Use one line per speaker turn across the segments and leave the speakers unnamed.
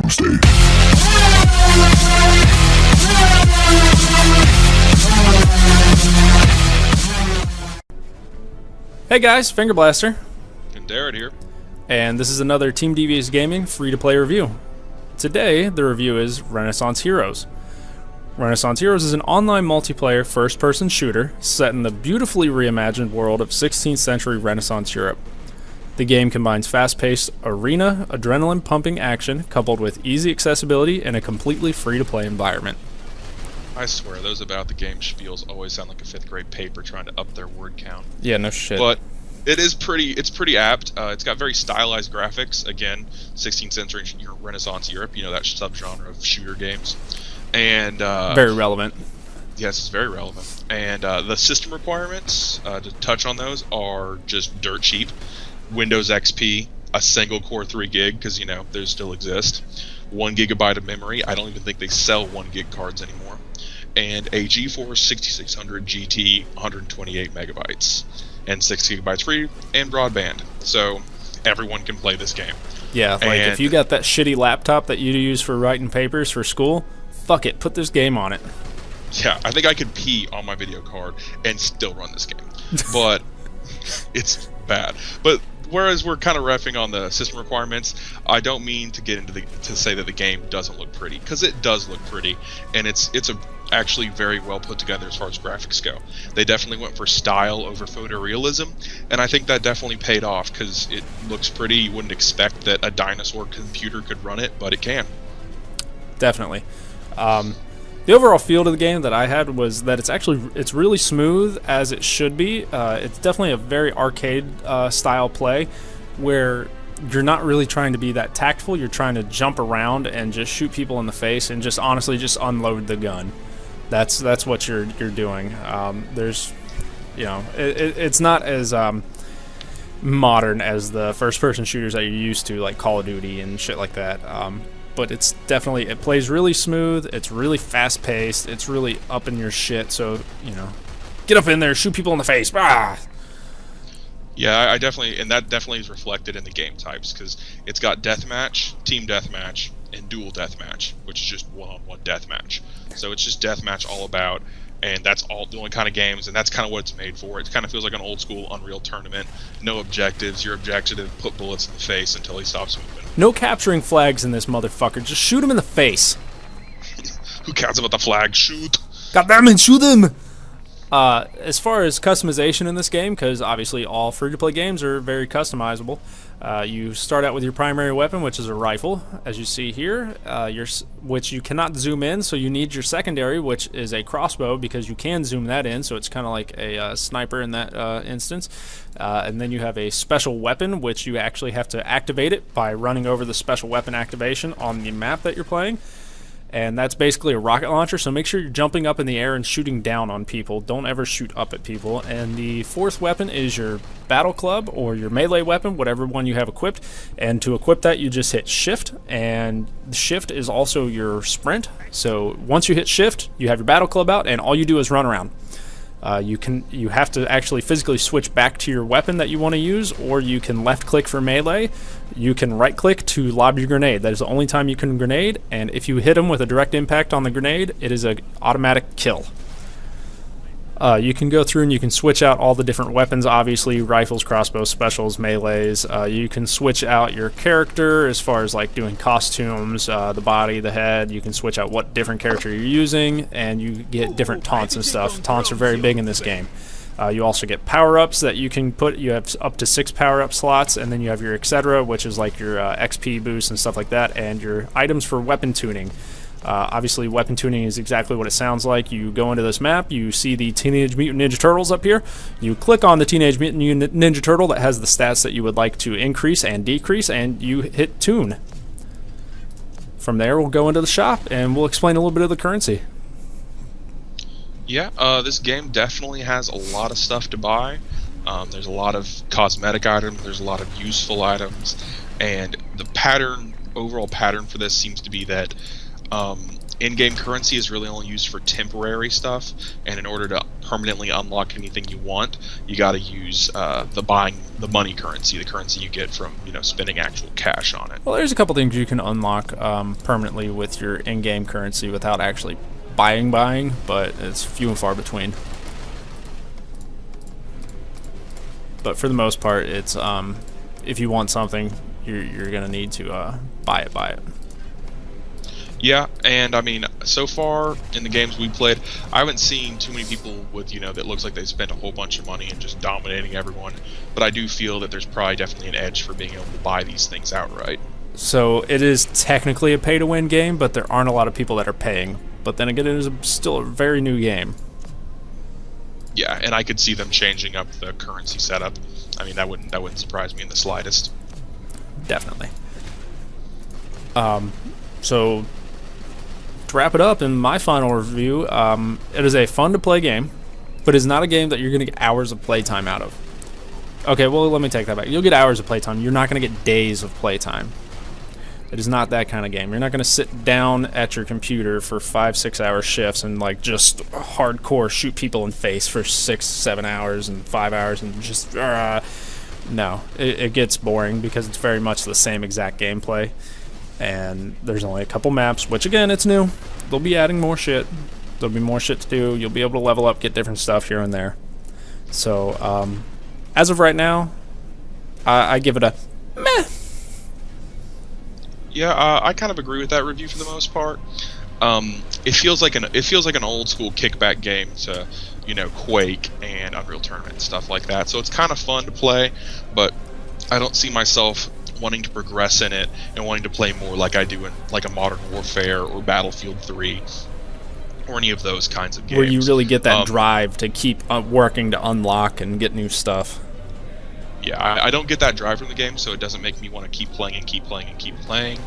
Wednesday.
Hey guys, Finger Blaster,
And Dairid here.
and this is another Team Devious Gaming free-to-play review. Today, the review is Renaissance Heroes. Renaissance Heroes is an online multiplayer first-person shooter set in the beautifully reimagined world of 16th century Renaissance Europe. The game combines fast-paced arena, adrenaline-pumping action coupled with easy accessibility and a completely free-to-play environment.
I swear, those about the game spiels always sound like a 5th grade paper trying to up their word count.
Yeah, no shit.
But it's pretty apt. It's got very stylized graphics. Again, 16th century Renaissance Europe, that subgenre of shooter games. And
very relevant.
yes, it's very relevant. And the system requirements, to touch on those, are just dirt cheap. Windows XP, a single core 3 gig, because those still exist. 1 gigabyte of memory. I don't even think they sell 1 gig cards anymore. And a GeForce 6600 GT 128 megabytes. And 6 gigabytes free, and broadband. So everyone can play this game.
Yeah, like if you got that shitty laptop that you use for writing papers for school, fuck it, put this game on it.
Yeah, I think I could pee on my video card and still run this game. But it's bad. But whereas we're kind of reffing on the system requirements, I don't mean to get into to say that the game doesn't look pretty, because it does look pretty, and it's actually very well put together as far as graphics go. They definitely went for style over photorealism, and I think that definitely paid off, because it looks pretty. You wouldn't expect that a dinosaur computer could run it, but it can.
Definitely. The overall feel to the game that I had was that it's really smooth, as it should be. It's definitely a very arcade style play, where you're not really trying to be that tactful. You're trying to jump around and just shoot people in the face and just honestly just unload the gun. That's what you're doing. It's not as modern as the first-person shooters that you're used to, like Call of Duty and shit like that. But it plays really smooth. It's really fast-paced. It's really up in your shit. So get up in there, shoot people in the face. Ah!
Yeah, I definitely, and that definitely is reflected in the game types, because it's got deathmatch, team deathmatch, and dual deathmatch, which is just one-on-one deathmatch. So it's just deathmatch all about, and that's all the only kind of games, and that's kind of what it's made for. It kind of feels like an old-school Unreal tournament. No objectives. Your objective is to put bullets in the face until he stops moving.
No capturing flags in this motherfucker. Just shoot him in the face.
Who cares about the flag? Shoot!
Goddamn it, shoot him! As far as customization in this game, because obviously all free-to-play games are very customizable, you start out with your primary weapon, which is a rifle, as you see here, which you cannot zoom in, so you need your secondary, which is a crossbow, because you can zoom that in, so it's kind of like a sniper in that instance. And then you have a special weapon, which you actually have to activate it by running over the special weapon activation on the map that you're playing. And that's basically a rocket launcher, so make sure you're jumping up in the air and shooting down on people. Don't ever shoot up at people. And the fourth weapon is your battle club, or your melee weapon, whatever one you have equipped. And to equip that, you just hit shift, and shift is also your sprint. So once you hit shift, you have your battle club out, and all you do is run around. You have to actually physically switch back to your weapon that you want to use, or you can left click for melee. You can right click to lob your grenade. That is the only time you can grenade, and if you hit them with a direct impact on the grenade, it is an automatic kill. You can go through and you can switch out all the different weapons, obviously, rifles, crossbows, specials, melees. You can switch out your character as far as like doing costumes, the body, the head. You can switch out what different character you're using, and you get different taunts and stuff. Taunts are very big in this game. You also get power-ups that you can put. You have up to 6 power-up slots, and then you have your etc., which is like your XP boost and stuff like that, and your items for weapon tuning. Obviously, weapon tuning is exactly what it sounds like. You go into this map, you see the Teenage Mutant Ninja Turtles up here. You click on the Teenage Mutant Ninja Turtle that has the stats that you would like to increase and decrease, and you hit tune. From there, we'll go into the shop, and we'll explain a little bit of the currency.
Yeah, this game definitely has a lot of stuff to buy. There's a lot of cosmetic items, there's a lot of useful items, and the overall pattern for this seems to be that In-game currency is really only used for temporary stuff, and in order to permanently unlock anything you want, you got to use the money currency, the currency you get from spending actual cash on it.
Well, there's a couple things you can unlock permanently with your in-game currency without actually buying, but it's few and far between. But for the most part, it's if you want something, you're gonna need to buy it.
Yeah, and I mean, so far in the games we played, I haven't seen too many people with, that looks like they spent a whole bunch of money and just dominating everyone. But I do feel that there's probably definitely an edge for being able to buy these things outright.
So it is technically a pay-to-win game, but there aren't a lot of people that are paying. But then again, it is still a very new game.
Yeah, and I could see them changing up the currency setup. I mean, that wouldn't surprise me in the slightest.
Definitely. So to wrap it up, in my final review, it is a fun-to-play game, but it's not a game that you're going to get hours of playtime out of. Okay, well, let me take that back. You'll get hours of playtime. You're not going to get days of playtime. It is not that kind of game. You're not going to sit down at your computer for 5-6 hour shifts and just hardcore shoot people in face for 6-7 hours and 5 hours and just no. It gets boring because it's very much the same exact gameplay. And there's only a couple maps, which again, it's new. They'll be adding more shit. There'll be more shit to do. You'll be able to level up, get different stuff here and there. So, as of right now, I give it a meh.
Yeah, I kind of agree with that review for the most part. It feels like an old school kickback game to, Quake and Unreal Tournament and stuff like that. So it's kind of fun to play, but I don't see myself wanting to progress in it and wanting to play more like I do in like a Modern Warfare or Battlefield 3 or any of those kinds of games.
Where you really get that drive to keep working to unlock and get new stuff.
Yeah, I don't get that drive from the game, so it doesn't make me want to keep playing and keep playing and keep playing.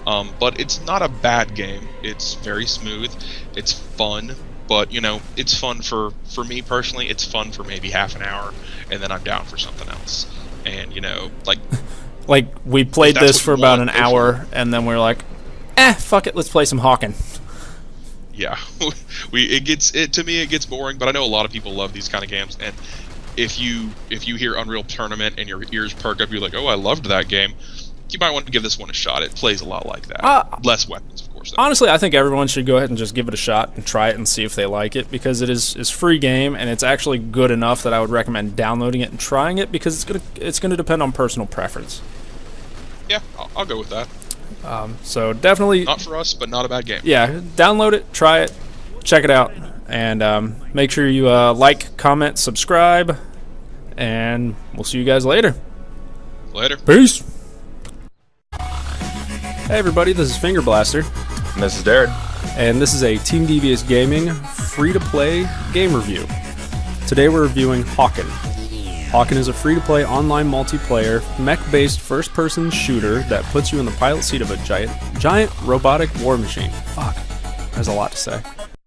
But it's not a bad game. It's very smooth. It's fun, but it's fun for me personally. It's fun for maybe half an hour, and then I'm down for something else. And
like we played this for about an hour, and then we're like, fuck it, let's play some Hawking.
Yeah, to me it gets boring, but I know a lot of people love these kind of games, and if you hear Unreal Tournament and your ears perk up, you're like, oh, I loved that game, you might want to give this one a shot. It plays a lot like that. Less weapons, of course, though.
Honestly, I think everyone should go ahead and just give it a shot and try it and see if they like it, because it is free game, and it's actually good enough that I would recommend downloading it and trying it, because it's gonna depend on personal preference.
Yeah, I'll go with that.
So definitely
not for us, but not a bad game.
Yeah, download it, try it, check it out, and make sure you like, comment, subscribe, and we'll see you guys later.
Later.
Peace. Hey everybody, this is Finger Blaster.
And this is Dairid.
And this is a Team Devious Gaming free-to-play game review. Today we're reviewing Hawking. Hawking is a free-to-play online multiplayer mech-based first-person shooter that puts you in the pilot seat of a giant robotic war machine. Fuck, there's a lot to say.